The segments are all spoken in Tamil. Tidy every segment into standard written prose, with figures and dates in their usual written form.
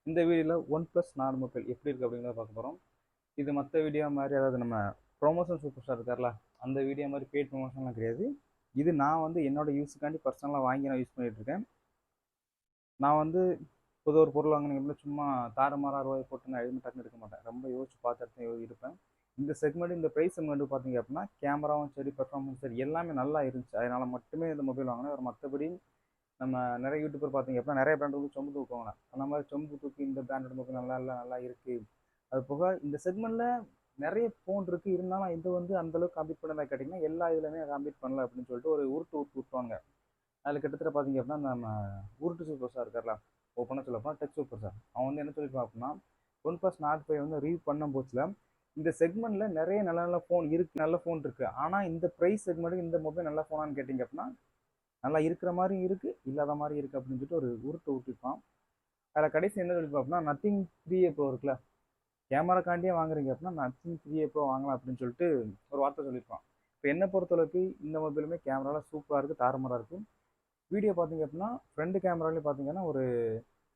இந்த வீடியோவில் ஒன் ப்ளஸ் நார்மல் மொபைல் எப்படி இருக்குது அப்படிங்கிறத பார்க்க போகிறோம். இது மற்ற வீடியோ மாதிரி அதாவது நம்ம ப்ரொமோஷன் சூப்பர் ஸ்டார் இருக்கார்ல அந்த வீடியோ மாதிரி பெய்ட் ப்ரொமோஷன்லாம் கிடையாது. இது நான் வந்து என்னோட யூஸுக்காண்டி பர்சனலாக வாங்கி நான் யூஸ் பண்ணிகிட்டு இருக்கேன். நான் வந்து புது ஒரு பொருள் வாங்கினீங்க சும்மா தாறுமாறாக ரூபாய் போட்டு நான் எதுவுமே டக்குன்னு எடுக்க மாட்டேன். ரொம்ப யோசிச்சு பார்த்துட்டு இருப்பேன். இந்த செக்மெண்ட் இந்த ப்ரைஸ் செக்மெண்ட் பார்த்தீங்க அப்படின்னா கேமராவும் சரி பெர்ஃபார்மன்ஸ் சரி எல்லாமே நல்லா இருந்துச்சு. அதனால் மட்டுமே இந்த மொபைல் வாங்கினேன். ஒரு மற்றபடி நம்ம நிறைய யூடியூபர் பார்த்தீங்க அப்படின்னா நிறைய பிராண்ட் வந்து சொம்பு தூக்குவாங்க. அந்த மாதிரி சொம்பு தூக்கி இந்த பிராண்டட் மொபைல் நல்லா இல்லை நல்லா இருக்குது. அது போக இந்த செக்மெண்ட்டில் நிறைய ஃபோன் இருக்குது. இருந்தாலும் இது வந்து அந்தளவுக்கு கம்ப்ளீட் பண்ணதாக கேட்டிங்கன்னா எல்லா இதுலையுமே கம்ப்ளீட் பண்ணல அப்படின்னு சொல்லிட்டு ஒரு உருட்டுவாங்க. அதில் கிட்டத்தட்ட பார்த்தீங்க அப்படின்னா நம்ம உருட்டு சூப்பர் ஸ்டார் இருக்கார்ல ஓப்பனாக சொல்லப்போனால் டச் சூப்பர் ஸ்டார் அவன் வந்து என்ன சொல்லியிருப்பான் அப்படின்னா ஒன் ப்ளஸ் நாட் 5 வந்து ரிவ்யூ பண்ணும் போச்சுல இந்த செக்மெண்ட்டில் நிறைய நல்ல நல்ல ஃபோன் இருக்குது, நல்ல ஃபோன் இருக்குது. ஆனால் இந்த ப்ரைஸ் செக்மெண்ட்டுக்கு இந்த மொபைல் நல்ல ஃபோனான்னு கேட்டிங்க அப்படின்னா நல்லா இருக்கிற மாதிரி இருக்குது, இல்லாத மாதிரி இருக்குது அப்படின்னு சொல்லிட்டு ஒரு உருட்டிருப்பான். அதில் கடைசி என்ன சொல்லியிருப்பான் அப்படின்னா நத்திங் 3A ப்ரோ இருக்குல்ல கேமராக்காண்டியே வாங்குறீங்க அப்படின்னா நத்திங் 3A ப்ரோ வாங்கலாம் அப்படின்னு சொல்லிட்டு ஒரு வார்த்தை சொல்லியிருப்பான். இப்போ என்ன பொறுத்தளவுக்கு இந்த மொபைலுமே கேமராவில் சூப்பராக இருக்குது, தாறுமாறாக இருக்குது. வீடியோ பார்த்தீங்க அப்படின்னா ஃப்ரண்ட் கேமராலேயும் பார்த்தீங்கன்னா ஒரு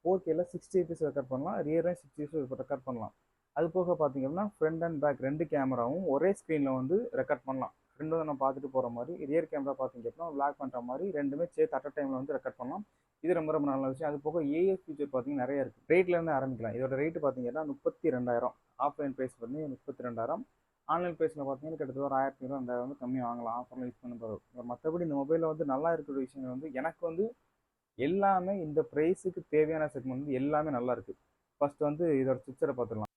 4Kல 60 fps ரெக்கார்ட் பண்ணலாம், ரியரையும் 60 fps ரெக்கார்ட் பண்ணலாம். அது போக பார்த்தீங்க அப்படின்னா ஃப்ரண்ட் அண்ட் பேக் ரெண்டு கேமராவும் ஒரே ஸ்க்ரீனில் வந்து ரெக்கார்ட் பண்ணலாம். ரெண்டும் நம்ம பார்த்துட்டு போகிற மாதிரி. ரியர் கேமரா பார்த்தீங்க அப்படின்னா பிளாக் பண்ணுற மாதிரி ரெண்டுமே சேர்த்து அட் டைமில் வந்து ரெக்கார்ட் பண்ணலாம். இது ரொம்ப ரொம்ப நல்ல விஷயம். அது போக ஏஎஸ் ஃபீச்சர் பார்த்தீங்கன்னா நிறைய இருக்குது. ரேட்லேருந்து ஆரம்பிக்கலாம். இதோட ரேட்டு பார்த்தீங்கன்னா 32,000. ஆஃப்லைன் ப்ரைஸ் பண்ணி 32,000. ஆன்லைன் ப்ரைஸில் பார்த்தீங்கன்னா கிட்டத்தட்ட ஒரு 1,000 2,000 வந்து கம்மி வாங்கலாம் ஆஃபரில் யூஸ் பண்ண போகிறோம். மற்றபடி இந்த மொபைலில் வந்து நல்லா இருக்கிற விஷயங்கள் வந்து எனக்கு வந்து எல்லாமே இந்த ப்ரைஸுக்கு தேவையான செக்மெண்ட் வந்து எல்லாமே நல்லா இருக்குது. ஃபர்ஸ்ட் வந்து இதோட பிக்சரை பார்த்துடலாம்.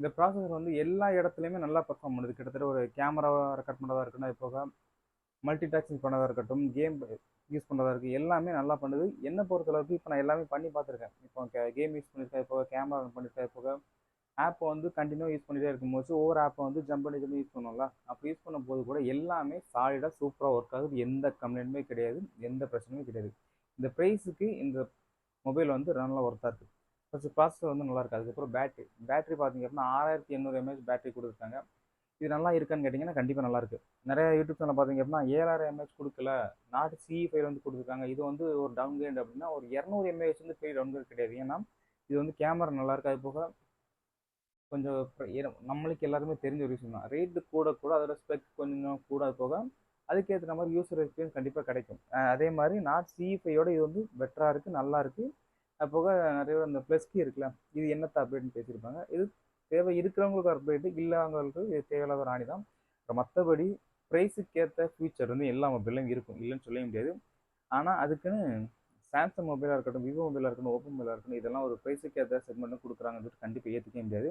இந்த ப்ராசஸர் வந்து எல்லா இடத்துலையுமே நல்லா பர்ஃபார்ம் பண்ணுது. கிட்டத்தட்ட ஒரு கேமராவை ரெக்கார்ட் பண்ணுறதா இருக்கட்டும், அது போக மல்டி டாஸ்கிங் பண்ணதாக இருக்கட்டும், கேம் யூஸ் பண்ணுறதா இருக்குது, எல்லாமே நல்லா பண்ணுது. என்னை பொறுத்தளவுக்கு இப்போ நான் எல்லாமே பண்ணி பார்த்துருக்கேன். இப்போ கேம் யூஸ் பண்ணியிருக்கேன், இப்போ கேமரா ரன் பண்ணியிருக்கேன், இப்போ ஆப்பை வந்து கண்டினியூ யூஸ் பண்ணிகிட்டே இருக்கும்போது ஒவ்வொரு ஆப்பை வந்து ஜம்ப் பண்ணி யூஸ் பண்ணுவோம்ல, அப்போ யூஸ் பண்ணும்போது கூட எல்லாமே சாலிடாக சூப்பராக ஒர்க் ஆகுது. எந்த கம்ப்ளைண்ட்டுமே கிடையாது, எந்த பிரச்சனையும் கிடையாது. இந்த ப்ரைஸுக்கு இந்த மொபைல் வந்து நல்லா ஒர்த்தாக இருக்குது. ஃபஸ்ட்டு ப்ராசஸர் வந்து நல்லா இருக்குது. அதுக்கப்புறம் பேட்டரி பார்த்தீங்க அப்படின்னா 6800 mAh பேட்டரி கொடுத்துருக்காங்க. இது நல்லா இருக்கான்னு கேட்டிங்கன்னா கண்டிப்பாக நல்லா இருக்குது. நிறைய யூடியூப் சேனல் பார்த்தீங்க அப்படின்னா 7000 mAh கொடுக்கல, நாட் CE5 வந்து கொடுத்துருக்காங்க. இது வந்து ஒரு டவுன் கிரேட் அப்படின்னா ஒரு 200 mAh வந்து பெரிய டவுன் கிரேட் கிடையாது. ஏன்னா இது வந்து கேமரா நல்லா இருக்குது. அது போக கொஞ்சம் நம்மளுக்கு எல்லாருமே தெரிஞ்ச ஒரு விஷயம் தான். ரேட்டு கூட அதோட ஸ்பெக் கொஞ்சம் கூட போக அதுக்கேற்ற மாதிரி யூசர் எக்ஸ்பீரியன்ஸ் கண்டிப்பாக கிடைக்கும். அதே மாதிரி நாட் CE5யோட இது வந்து பெட்டராக இருக்குது, நல்லா இருக்குது. அது போக நிறைய அந்த ப்ளஸ் கீ இருக்குல்ல, இது என்னத்த அப்டேட்னு பேசியிருப்பாங்க. இது தேவை இருக்கிறவங்களுக்கு அப்டேட்டு, இல்லாதவங்களுக்கு இது தேவையில்லாத ராணி தான். மற்றபடி ப்ரைஸுக்கு ஏற்ற ஃபியூச்சர் வந்து எல்லா மொபைல்லையும் இருக்கும், இல்லைன்னு சொல்ல முடியாது. ஆனால் அதுக்குன்னு சாம்சங் மொபைலாக இருக்கட்டும், விவோ மொபைலாக இருக்கட்டும், ஓப்போ மொபைலாக இருக்கட்டும், இதெல்லாம் ஒரு ப்ரைஸுக்கு ஏற்ற செக்மெண்ட்டும் கொடுக்குறாங்கன்னு கண்டிப்பாக ஏற்றுக்க முடியாது.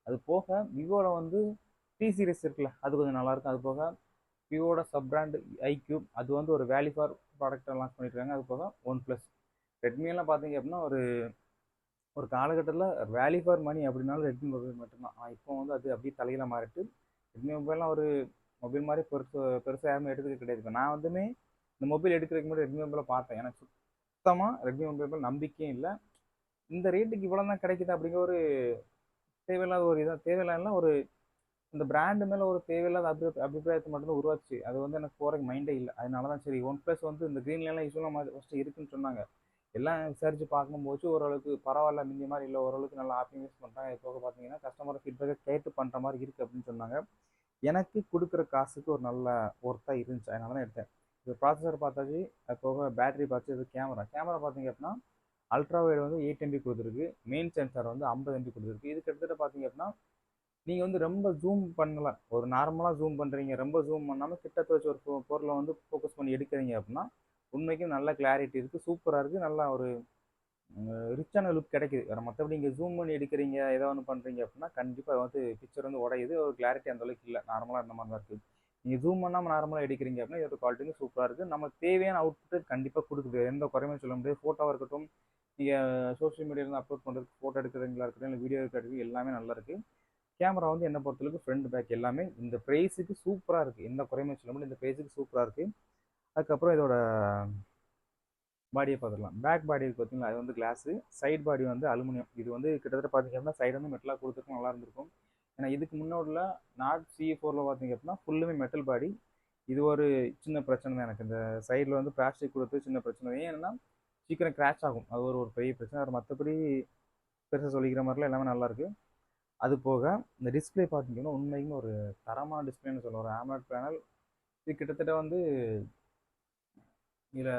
அது போக விவோவில் வந்து டி சீரிஸ் இருக்குல்ல, அது கொஞ்சம் நல்லாயிருக்கும். அது போக விவோட சப் பிராண்ட் ஐக்யூப், அது வந்து ஒரு வேல்யூ ஃபார் ப்ராடக்டாக லான்ச் பண்ணியிருக்காங்க. அது போக ஒன் ப்ளஸ் ரெட்மியெல்லாம் பார்த்தீங்க அப்படின்னா ஒரு ஒரு காலகட்டத்தில் வேல்யூ ஃபார் மணி அப்படின்னாலும் ரெட்மி மொபைல் மட்டும்தான். இப்போ வந்து அது அப்படியே தலையில மாறிட்டு ரெட்மி மொபைல்லாம் ஒரு மொபைல் மாதிரி பெருசாக யாருமே எடுத்துக்க கிடையாது. இப்போ நான் வந்துமே இந்த மொபைல் எடுக்கிறதுக்கு முன்னாடி ரெட்மி மொபைலை பார்த்தேன். எனக்கு சுத்தமாக ரெட்மி மொபைல் நம்பிக்கையும் இல்லை. இந்த ரேட்டுக்கு இவ்வளோ தான் கிடைக்குது அப்படிங்கிற ஒரு தேவையில்லாத ஒரு இதாக தேவையில்லாத ஒரு இந்த பிராண்டு மேலே ஒரு தேவையில்லாத அபிப்பிராயத்தை மட்டும்தான் உருவாச்சு. அது வந்து எனக்கு போகிறக்கு மைண்டே இல்லை. அதனால தான் சரி ஒன் ப்ளஸ் வந்து இந்த க்ரீன்லாம் யூஸ்வலாக ஃபஸ்ட்டு இருக்குன்னு சொன்னாங்க. எல்லாம் விசாரித்து பார்க்கும்போது ஓரளவுக்கு பரவாயில்ல, முந்தைய மாதிரி இல்லை, ஓரளவுக்கு நல்லா ஆப்டிமைஸ் பண்ணுறாங்க. இது போக பார்த்தீங்கன்னா கஸ்டமர் ஃபீட்பேக்கை கேட்டு பண்ணுற மாதிரி இருக்குது அப்படின்னு சொன்னாங்க. எனக்கு கொடுக்குற காசுக்கு ஒரு நல்ல ஒர்த்தாக இருந்துச்சு, அதனால தான் எடுத்தேன். இது ப்ராசஸர் பார்த்தாச்சு, அது போக பேட்டரி பார்த்து, இது கேமரா பார்த்தீங்க அப்படின்னா அல்ட்ரா வைடு வந்து 8 MB கொடுத்துருக்கு, மெயின் சென்சார் வந்து 50 MB கொடுத்துருக்கு. இது கிட்டத்தட்ட பார்த்தீங்க அப்படின்னா நீங்கள் வந்து ரொம்ப ஜூம் பண்ணலாம். ஒரு நார்மலாக ஜூம் பண்ணுறீங்க, ரொம்ப ஜூம் பண்ணாமல் கிட்டத்த வச்சு ஒரு பொருளை வந்து ஃபோக்கஸ் பண்ணி எடுக்கிறீங்க அப்படின்னா உண்மைக்கும் நல்ல கிளாரிட்டி இருக்குது, சூப்பராக இருக்குது, நல்லா ஒரு ரிச்சான லுக் கிடைக்குது. வேறு மற்றபடி இங்கே ஜூம் பண்ணி எடுக்கிறீங்க, ஏதோ ஒன்று பண்ணுறீங்க அப்படின்னா கண்டிப்பாக வந்து பிக்சர் வந்து உடையுது, ஒரு கிளாரிட்டி அந்தளவுக்கு இல்லை, நார்மலாக இந்த மாதிரி தான் இருக்குது. நீங்கள் ஜூம் பண்ணாமல் நார்மலாக எடுக்கிறீங்க அப்படின்னா இதோட குவாலிட்டி சூப்பராக இருக்குது. நம்ம தேவையான அவுட்புட் கண்டிப்பாக கொடுக்குது, எந்த குறையுமே சொல்ல முடியாது. ஃபோட்டோவாக இருக்கட்டும், நீங்கள் சோஷியல் மீடியாவில் அப்லோட் பண்ணுறதுக்கு, ஃபோட்டோ எடுக்கிறீங்களா இருக்கட்டும், இல்லை வீடியோ எடுக்கிறது எல்லாமே நல்லா இருக்குது. கேமரா வந்து என்ன பொறுத்தளவுக்கு ஃப்ரண்ட் பேக் எல்லாமே இந்த ப்ரைஸுக்கு சூப்பராக இருக்குது, எந்த குறையுமே சொல்ல முடியாது. இந்த ப்ரைஸுக்கு சூப்பராக இருக்குது. அதுக்கப்புறம் இதோட பாடியை பார்த்துக்கலாம். பேக் பாடி பார்த்தீங்களா, அது வந்து கிளாஸு, சைட் பாடி வந்து அலுமினியம். இது வந்து கிட்டத்தட்ட பார்த்தீங்க அப்படின்னா சைடு வந்து மெட்டலாக கொடுத்துருக்கும், நல்லா இருந்திருக்கும். ஏன்னா இதுக்கு முன்னோடில் நாட் CE4ல் பார்த்தீங்க அப்படின்னா ஃபுல்லுமே மெட்டல் பாடி. இது ஒரு சின்ன பிரச்சனை தான் எனக்கு. இந்த சைடில் வந்து பிளாஸ்டிக் கொடுத்து சின்ன பிரச்சனை. ஏன்னா சீக்கிரம் கிராஷ் ஆகும், அது ஒரு பெரிய பிரச்சனை. மற்றபடி பெருசாக சொல்லிக்கிற மாதிரிலாம் எல்லாமே நல்லாயிருக்கு. அது போக இந்த டிஸ்பிளே பார்த்தீங்கன்னா உண்மைக்குமே ஒரு தரமான டிஸ்பிளேன்னு சொல்லுவோம். ஒரு AMOLED பேனல் இது கிட்டத்தட்ட வந்து இதில்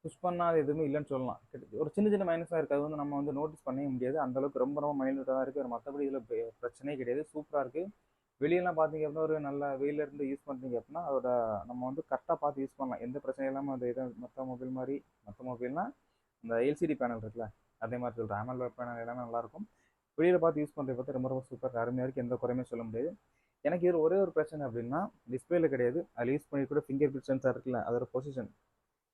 புஷ் பண்ணாத எதுவுமே இல்லைன்னு சொல்லலாம். ஒரு சின்ன சின்ன மைனஸாக இருக்குது. அது வந்து நம்ம வந்து நோட்டீஸ் பண்ணவே முடியாது. அந்தளவுக்கு ரொம்ப ரொம்ப மைல்யூட்டாக தான் இருக்குது. மற்றபடி இதில் பிரச்சனையே கிடையாது. சூப்பராக இருக்குது. வெளியெல்லாம் பார்த்தீங்க அப்படின்னா ஒரு நல்ல வெயிலேருந்து யூஸ் பண்ணுறீங்க அப்படின்னா அதோட நம்ம வந்து கரெக்டாக பார்த்து யூஸ் பண்ணலாம். எந்த பிரச்சனையும் இல்லாமல் அந்த இதை மற்ற மொபைல் மாதிரி மற்ற மொபைல்னால் இந்த எல்சிடி பேனல் இருக்குல்ல அதே மாதிரி சொல்கிறேன். AMOLED பேனல் எல்லாமே நல்லாயிருக்கும். வெளியில் பார்த்து யூஸ் பண்ணுறது பார்த்து ரொம்ப ரொம்ப சூப்பர் அருமையாக இருக்குது. எந்த குறையுமே சொல்ல முடியாது. எனக்கு இதில் ஒரே ஒரு பிரச்சனை அப்படின்னா டிஸ்பிளேல கிடையாது. அதில் யூஸ் பண்ணி கூட ஃபிங்கர் பிரிண்ட் சென்சார் இருக்குல்ல அதோட பொசிஷன்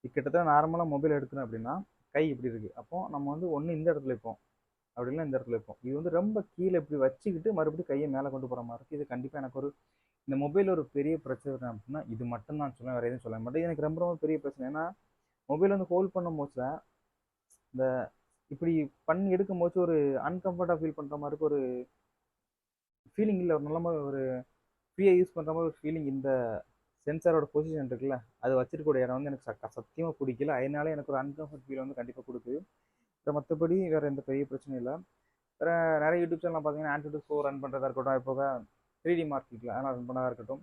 கிட்டத்தட்ட நார்மலாக மொபைல் எடுக்கணும் அப்படின்னா கை இப்படி இருக்குது. அப்போது நம்ம வந்து ஒன்று இந்த இடத்துல வைப்போம் அப்படின்னா இந்த இடத்துல வைப்போம். இது வந்து ரொம்ப கீழே இப்படி வச்சுக்கிட்டு மறுபடியும் கையை மேலே கொண்டு போகிற மாதிரி இருக்குது. இது கண்டிப்பாக எனக்கு ஒரு இந்த மொபைல் ஒரு பெரிய பிரச்சனை அப்படின்னா இது மட்டும் தான் சொல்லுவேன். வேறு எதுவும் சொல்ல மாட்டேன். எனக்கு ரொம்ப ரொம்ப பெரிய பிரச்சனை. ஏன்னா மொபைல் வந்து ஹோல்ட் பண்ணும் போதுல இந்த இப்படி பண்ணி எடுக்கும் போது ஒரு அன்கம்ஃபர்டாக ஃபீல் பண்ணுற மாதிரி ஒரு ஃபீலிங் இல்லை. ஒரு நல்ல ஒரு ஃப்ரீயாக யூஸ் பண்ணுற மாதிரி ஒரு ஃபீலிங் இந்த சென்சாரோட பொசிஷன் இருக்குல்ல அது வச்சிருக்கக்கூடிய இடம் வந்து எனக்கு சத்தியமாக பிடிக்கல. அதனால எனக்கு ஒரு அன்கம்ஃபர்ட் ஃபீல் வந்து கண்டிப்பாக கொடுக்குது. மற்றபடி வேறு எந்த பெரிய பிரச்சனையும் இல்லை. வேறு நிறைய யூடியூப் சேனல் பார்த்தீங்கன்னா ஆண்ட்ராய்டு 4 ரன் பண்ணுறதா இருக்கட்டும், அது போக 3D மார்க்கெட்டில் அதெல்லாம் ரன் பண்ணதாக இருக்கட்டும்.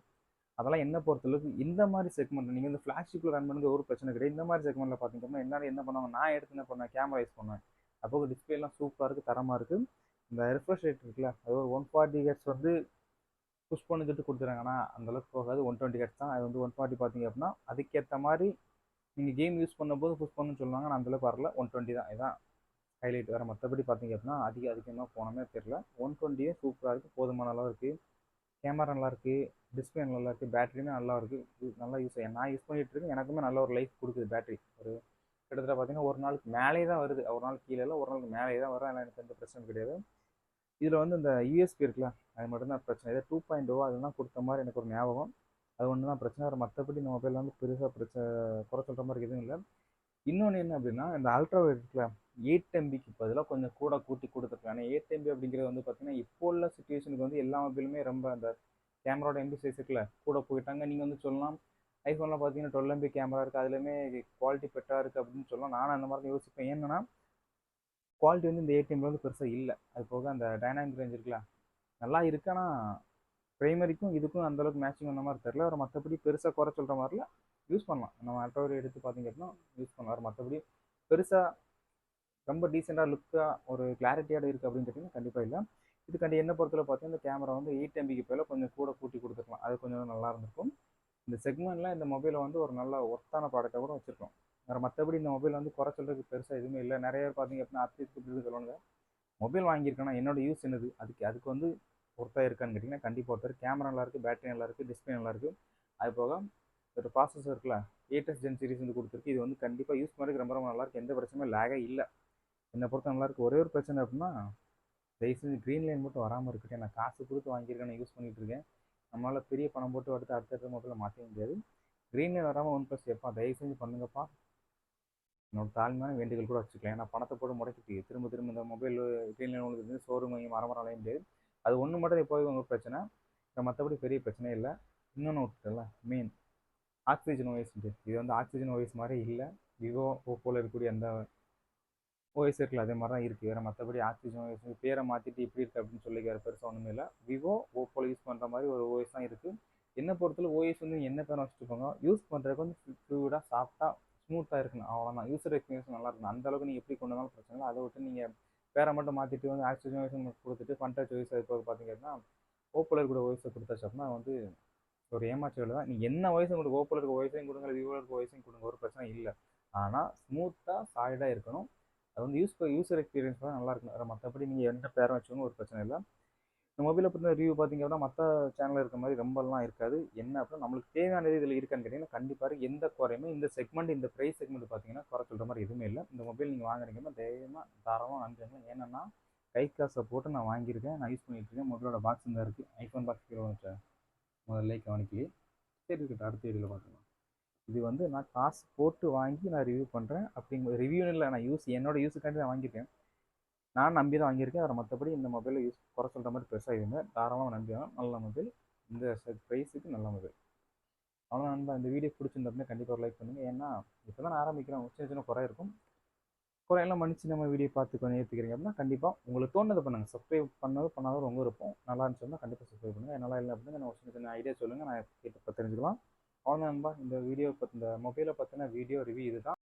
அதெல்லாம் என்ன பொறுத்தளவுக்கு இந்த மாதிரி செக்மெண்ட் நீங்கள் இந்த ஃப்ளாக்ஷிப்பில் ரன் பண்ணுறது ஒரு பிரச்சனை கிடையாது. இந்த மாதிரி செக்மெண்ட்டில் பார்த்தீங்கன்னா என்ன பண்ணுவாங்க, நான் எடுத்து என்ன பண்ணேன் கேமரா யூஸ் பண்ணுவேன். அப்போ டிஸ்பிளேலாம் சூப்பராக இருக்குது, தரமாக இருக்குது. இந்த ரெஃப்ரெஷ் ரேட் இருக்குல்ல அது ஒரு 140 ஹெர்ட்ஸ் வந்து புஷ் பண்ணிக்கிட்டு கொடுத்துறாங்க. ஆனால் அந்தளவுக்கு போகாது. 120 ஹெர்ட்ஸ் தான். அது வந்து 140 பார்த்தீங்க அப்படின்னா அதுக்கேற்ற மாதிரி நீங்கள் கேம் யூஸ் பண்ணும்போது புஷ் பண்ணுன்னு சொல்லுவாங்க. நான் அந்தளவுக்கு வரல. 120 தான். இதான் ஹைலைட். வேறு மற்றபடி பார்த்தீங்க அப்படின்னா அதிகமாக போனமே தெரியல. 120 சூப்பராக இருக்குது, போதுமான அளவு இருக்குது. கேமரா நல்லாயிருக்கு, டிஸ்பிளே நல்லாயிருக்கு, பேட்டரியுமே நல்லா இருக்குது. நல்லா யூஸ் நான் யூஸ் பண்ணிகிட்டு இருக்கேன். எனக்குமே நல்ல ஒரு லைஃப் கொடுக்குது பேட்டரி. ஒரு கிட்டத்தட்ட பார்த்தீங்கன்னா ஒரு நாளுக்கு மேலே தான் வருது. ஒரு நாள் கீழே இல்லை, ஒரு நாளுக்கு மேலே தான் வரும். ஆனால் எனக்கு எந்த பிரச்சனை கிடையாது. இதில் வந்து இந்த யூஎஸ்பி இருக்குல்ல அது மட்டும்தான் பிரச்சனை. இதை 2.0 அதெல்லாம் கொடுத்த மாதிரி எனக்கு ஒரு ஞாபகம். அது ஒன்று தான் பிரச்சனை. வேறு மற்றபடி இந்த மொபைல் வந்து பெருசாக குறை சொல்கிற மாதிரி எதுவும் இல்லை. இன்னொன்று என்ன அப்படின்னா இந்த அல்ட்ரா வைட் இருக்குல்ல 8 MBக்கு பதிலாக கொஞ்சம் கூட கூட்டி கொடுத்துருக்காங்க. ஆனால் 8 MB அப்படிங்கிறது வந்து பார்த்தீங்கன்னா இப்போ உள்ள சுச்சுவேஷனுக்கு வந்து எல்லா மொபைலுமே ரொம்ப அந்த கேமராவோட எம்பி சைஸ் இருக்குல்ல கூட போயிட்டாங்க. நீங்கள் வந்து சொல்லலாம் ஐஃபோனில் பார்த்தீங்கன்னா 12 MB கேமரா இருக்குது, அதுலேயுமே குவாலிட்டி பெட்டராக இருக்குது அப்படின்னு சொல்லலாம். நானும் அந்த மாதிரி யோசிப்பேன். ஏன்னா குவாலிட்டி வந்து இந்த 8 MB வந்து பெருசாக இல்லை. அது போக அந்த டைனாமிக் ரேஞ்ச் இருக்குல்ல நல்லா இருக்குது. ஆனால் ப்ரைமரிக்கும் இதுக்கும் அந்தளவுக்கு மேட்சிங் அந்த மாதிரி தெரில. ஒரு மற்றபடி பெருசாக குறை சொல்கிற மாதிரில யூஸ் பண்ணலாம். நம்ம அல்ட்ராவை எடுத்து பார்த்தீங்க அப்படின்னா யூஸ் பண்ணலாம். மற்றபடி பெருசாக ரொம்ப டீசெண்டாக லுக்காக ஒரு கிளாரிட்டியோட இருக்குது அப்படின்னு கேட்டிங்கன்னா கண்டிப்பாக இல்லை. இதுக்காண்டி என்ன பொறுத்தவரை பார்த்தீங்கன்னா இந்த கேமரா வந்து 8 MBக்கு பதிலாக கொஞ்சம் கூட கூட்டி கொடுத்துருக்கலாம். அது கொஞ்சம் நல்லா இருந்திருக்கும். இந்த செக்மெண்ட்டில் இந்த மொபைலை வந்து ஒரு நல்ல ஒர்த்தான ப்ராடக்டாக கூட வச்சுருக்கோம். வேறு மற்றபடி இந்த மொபைல் வந்து குறை சொல்கிறதுக்கு பெருசாக எதுவுமே இல்லை. நிறைய பேர் பார்த்தீங்க அப்படின்னா அப்படி சொல்லுவாங்க. மொபைல் வாங்கியிருக்கேன்னா என்னோட யூஸ் என்னது, அதுக்கு வந்து ஒர்த்தாக இருக்கான்னு கேட்டிங்கன்னா கண்டிப்பாக ஒருத்தர். கேமரா நல்லா இருக்குது, பேட்டரி நல்லா இருக்குது, டிஸ்பிளே நல்லா இருக்குது. அது போக ஒரு ப்ராசஸர் இருக்குல்ல 8s Gen சீரிஸ் வந்து கொடுத்துருக்கு. இது வந்து கண்டிப்பாக யூஸ் பண்ணுறதுக்கு ரொம்ப ரொம்ப நல்லாயிருக்கு. எந்த பிரச்சனையும் லேகே இல்லை. என்னை பொறுத்த நல்லாயிருக்கு. ஒரே ஒரு பிரச்சனை அப்படின்னா தயவு செஞ்சு க்ரீன் லைன் மட்டும் வராமல் இருக்கட்டும். நான் காசு கொடுத்து வாங்கியிருக்கேன், நான் யூஸ் பண்ணிகிட்டு இருக்கேன். நம்மளால் பெரிய பணம் போட்டு அடுத்த மொபைலில் மாற்ற முடியாது. க்ரீன் லைன் வராமல் OnePlus எப்பா தயவு செஞ்சு பண்ணுங்கப்பா. என்னோட தாழ்மையான வேண்டுகள் கூட வச்சுக்கலாம். ஏன்னா பணத்தை போட்டு முடக்கிட்டு திரும்ப திரும்ப இந்த மொபைல் க்ரீன் லைன் உங்களுக்கு ஷோரூம் வாங்கி மரம் அலைய முடியாது. அது ஒன்று மட்டும் எப்போது உங்களுக்கு பிரச்சனை. மற்றபடி பெரிய பிரச்சனையே இல்லை. இன்னொன்று விட்டுட்டல மெயின் ஆக்சிஜன் ஓஎஸ். இது வந்து ஆக்சிஜன் ஓஎஸ் மாதிரி இல்லை. விவோ ஓப்போவில் இருக்கக்கூடிய அந்த ஓஎஸ் இருக்குல்ல அதே மாதிரி தான் இருக்குது. வேறு மற்றபடி ஆக்சிஜன் ஓஎஸ் பேரை மாற்றிட்டு இப்படி இருக்குது அப்படின்னு சொல்லி வேறு பெருசாக ஒன்றுமே இல்லை. விவோ ஓப்போவில் யூஸ் பண்ணுற மாதிரி ஒரு ஓஎஸ் தான் இருக்குது. என்ன பொறுத்தவரை ஓஎஸ் வந்து என்ன பேரும் வச்சுருப்பாங்க, யூஸ் பண்ணுறதுக்கு வந்து ஃப்ளூயிடாக சாஃப்டாக ஸ்மூத்தாக இருக்கணும். அவ்வளோதான். யூசர் எக்ஸ்பீரியன்ஸ் நல்லா இருக்கணும். அந்தளவுக்கு நீங்கள் எப்படி கொண்டு வந்தாலும் பிரச்சனை இல்லை. அதை விட்டு நீங்கள் பேரை மட்டும் மாற்றிட்டு வந்து ஆக்சிஜன் ஓஎஸ் கொடுத்துட்டு ஃபன்டச் ஓஎஸ் அது போக பார்த்தீங்கன்னா ஓப்போவில் இருக்கிற ஓஎஸை கொடுத்தாச்சு அப்படின்னா வந்து ஒரு ஏமாற்று வேலை தான். நீங்கள் என்ன வயசும் கொடுங்க, ஓப்போவில் இருக்க வயசையும் கொடுங்க, விவோவில் இருக்க வயசையும் கொடுங்க, ஒரு பிரச்சனை இல்லை. ஆனால் ஸ்மூத்தாக சாலிடாக இருக்கணும். அது வந்து யூசர் எக்ஸ்பீரியன்ஸ் தான் நல்லா இருக்கணும். வேறு மற்றபடி நீங்கள் எந்த பேரும் வச்சுக்கோங்க ஒரு பிரச்சனை இல்லை. இந்த மொபைலை பற்றின ரிவ்யூ பார்த்தீங்க அப்படின்னா மற்ற சேனலில் இருக்க மாதிரி ரொம்பலாம் இருக்காது. என்ன அப்படின்னா நம்மளுக்கு தேவையானது இதில் இருக்கான்னு கேட்டிங்கன்னா கண்டிப்பாக எந்த குறையுமே இந்த செக்மெண்ட் இந்த ப்ரைஸ் செக்மெண்ட் பார்த்தீங்கன்னா குறை சொல்கிற மாதிரி எதுவுமே இல்லை. இந்த மொபைல் நீங்கள் வாங்குறீங்கன்னா தைரியமாக தாராளமாக வாங்குறீங்க. ஏன்னா கை காசை போட்டு நான் வாங்கியிருக்கேன், நான் யூஸ் பண்ணிகிட்டு இருக்கேன். மொபைலோட பாக்ஸ் தான் இருக்குது. ஐஃபோன் பாக்ஸ் முதல்ல கவனிக்கலையே. சரி இருக்கட்டும், அடுத்த வீடியோவில் பார்க்கலாம். இது வந்து நான் காசு போட்டு வாங்கி நான் ரிவ்யூ பண்ணுறேன். அப்படிங்கிற ரிவ்யூன்னு இல்லை, நான் என்னோட யூஸுக்காண்டி நான் வாங்கியிருக்கேன். நான் நம்பி தான் வாங்கியிருக்கேன். வேறு மற்றபடி இந்த மொபைலை குறை சொல்கிற மாதிரி பெருசாக எதுவுமே தாராளமாக நம்பி நல்ல மொபைல். இந்த ப்ரைஸுக்கு நல்ல மொபைல். அவ்வளோ நண்பா. இந்த வீடியோ பிடிச்சிருந்தா கண்டிப்பாக ஒரு லைக் பண்ணுங்கள். ஏன்னா இப்போ தான் நான் ஆரம்பிக்கிறேன், சின்ன சின்ன குறை இருக்கும். குறையெல்லாம் மன்னிச்சு நம்ம வீடியோ பார்த்து கொஞ்சம் ஏற்றுக்கிறீங்க அப்படின்னா கண்டிப்பாக உங்களுக்கு தோணுது பண்ணுங்கள். சப்ஸ்கிரைப் பண்ணது பண்ணாத ரொம்ப இருப்போம். நல்லா இருந்துச்சுன்னா கண்டிப்பாக சப்ஸ்கிரைப் பண்ணுங்கள். நல்லா இல்லை அப்படின்னா நான் ஒரு சின்ன சின்ன ஐடியா சொல்லுங்கள், நான் கேட்டு தெரிஞ்சுக்கலாம். அவ்வளோதான் நண்பா. இந்த வீடியோ இந்த மொபைலை பற்றின வீடியோ ரிவ்யூ இதுதான்.